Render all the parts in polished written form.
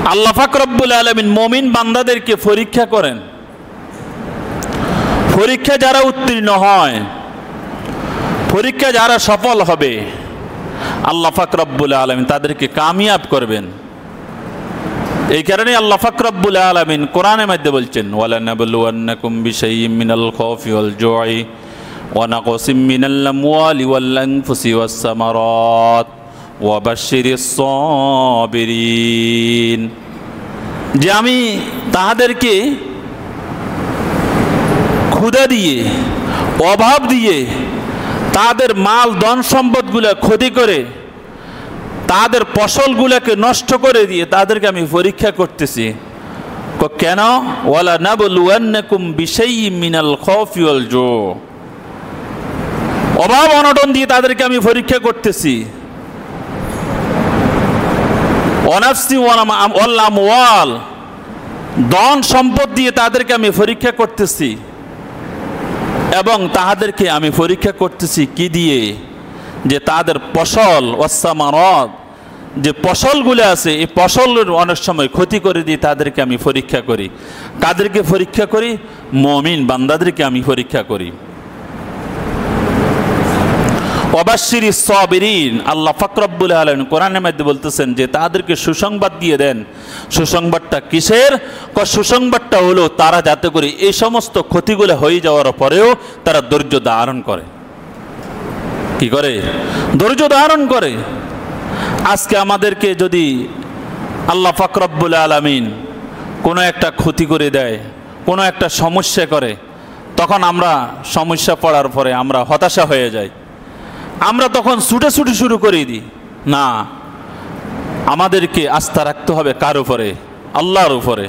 আল্লাহ পাক রব্বুল আলামিন মুমিন বান্দাদেরকে পরীক্ষা করেন। পরীক্ষা যারা উত্তীর্ণ হয়, পরীক্ষা যারা সফল হবে, আল্লাহ পাক রব্বুল আলামিন তাদেরকে কামিয়াব করবেন। এই কারণে আল্লাহ পাক রব্বুল আলামিন কোরআনের মধ্যে বলছেন, ওয়ালানাবলুওয়ান্নাকুম বিশাইইম মিনাল খাউফি ওয়াল জুই ওয়া নাকসিম মিনাল আমওয়ালি ওয়াল আনফুসি ওয়াস সামারাত ওয়া বাশশিরিস সাবিরিন, যে আমি তাহাদেরকে ক্ষুধা দিয়ে, অভাব দিয়ে, তাদের মাল ধন সম্পদগুলা ক্ষতি করে, তাদের ফসলগুলোকে নষ্ট করে দিয়ে তাদেরকে আমি পরীক্ষা করতেছি। কেন? ওয়ালা নাবলুওয়ান্নাকুম বিশাইইম মিনাল খাউফি ওয়াল জু, অভাব অনটন দিয়ে তাদেরকে আমি পরীক্ষা করতেছি। ওয়ানাফসি ওয়াল আমওয়াল, ধন সম্পদ দিয়ে তাদেরকে আমি পরীক্ষা করতেছি। এবং তাদেরকে আমি পরীক্ষা করতেছি কি দিয়ে? যে তাদের ফসল ওয়াসসামারাত, যে ফসলগুলো আছে এই ফসলের অনেক সময় ক্ষতি করে দিয়ে তাদেরকে আমি পরীক্ষা করি। কাদেরকে পরীক্ষা করি? মুমিন বান্দাদেরকে আমি পরীক্ষা করি। ওয়াবাশশিরিস সাবিরিন, আল্লাহ পাক রব্বুল আলামিন কোরআনের মধ্যে বলতেছেন যে তাদেরকে সুসংবাদ দিয়ে দেন। সুসংবাদটা কিসের? সুসংবাদটা হলো তারা যাতে করে এই সমস্ত ক্ষতিগুলো হয়ে যাওয়ার পরেও তারা ধৈর্য ধারণ করে। কি করে? ধৈর্য ধারণ করে। আজকে আমাদেরকে যদি আল্লাহ পাক রব্বুল আলামিন কোনো একটা ক্ষতি করে দেয়, কোনো একটা সমস্যা করে, তখন আমরা সমস্যা পড়ার পরে আমরা হতাশা হয়ে যাই। আমরা তখন ছুটে শুরু করে দিই। না, আমাদেরকে আস্থা রাখতে হবে কার উপরে? আল্লাহর উপরে।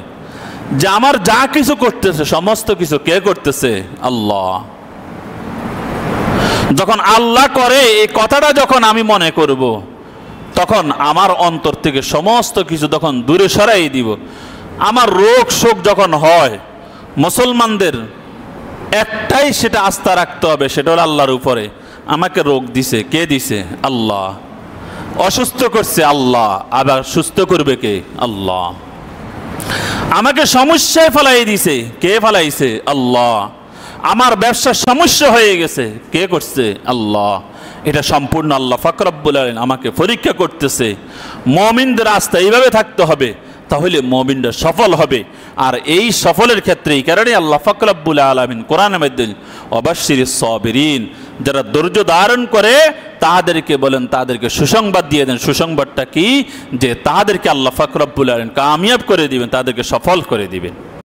যে আমার যা কিছু করতেছে সমস্ত কিছু কে করতেছে? আল্লাহ। যখন আল্লাহ করে এই কথাটা যখন আমি মনে করব, তখন আমার অন্তর থেকে সমস্ত কিছু তখন দূরে সরাই দিব। আমার রোগ শোক যখন হয়, মুসলমানদের একটাই সেটা আস্থা রাখতে হবে, সেটা হলো আল্লাহর উপরে। আমাকে রোগ দিছে কে দিছে? আল্লাহ। অসুস্থ করছে আল্লাহ, আবার সুস্থ করবে কে? আল্লাহ। আমাকে সমস্যায় ফেলাই দিছে কে ফেলাইছে? আল্লাহ। আমার ব্যবসার সমস্যা হয়ে গেছে কে করছে? আল্লাহ। এটা সম্পূর্ণ আল্লাহ পাক রব্বুল আলামিন আমাকে পরীক্ষা করতেছে। মুমিনদের আস্থা এইভাবে থাকতে হবে, তাহলে মুমিনরা সফল হবে। আর এই সফলের ক্ষেত্রে এই কারণে আল্লাহ পাক রব্বুল আলামিন কোরআনের মধ্যে ওয়াবাশশিরিস সাবিরিন, যারা ধৈর্য ধারণ করে তাদেরকে বলেন, তাদেরকে সুসংবাদ দিয়ে দেন। সুসংবাদটা কি? যে তাদেরকে আল্লাহ পাক রব্বুল আলামিন কামিয়াব করে দিবেন, তাদেরকে সফল করে দিবেন।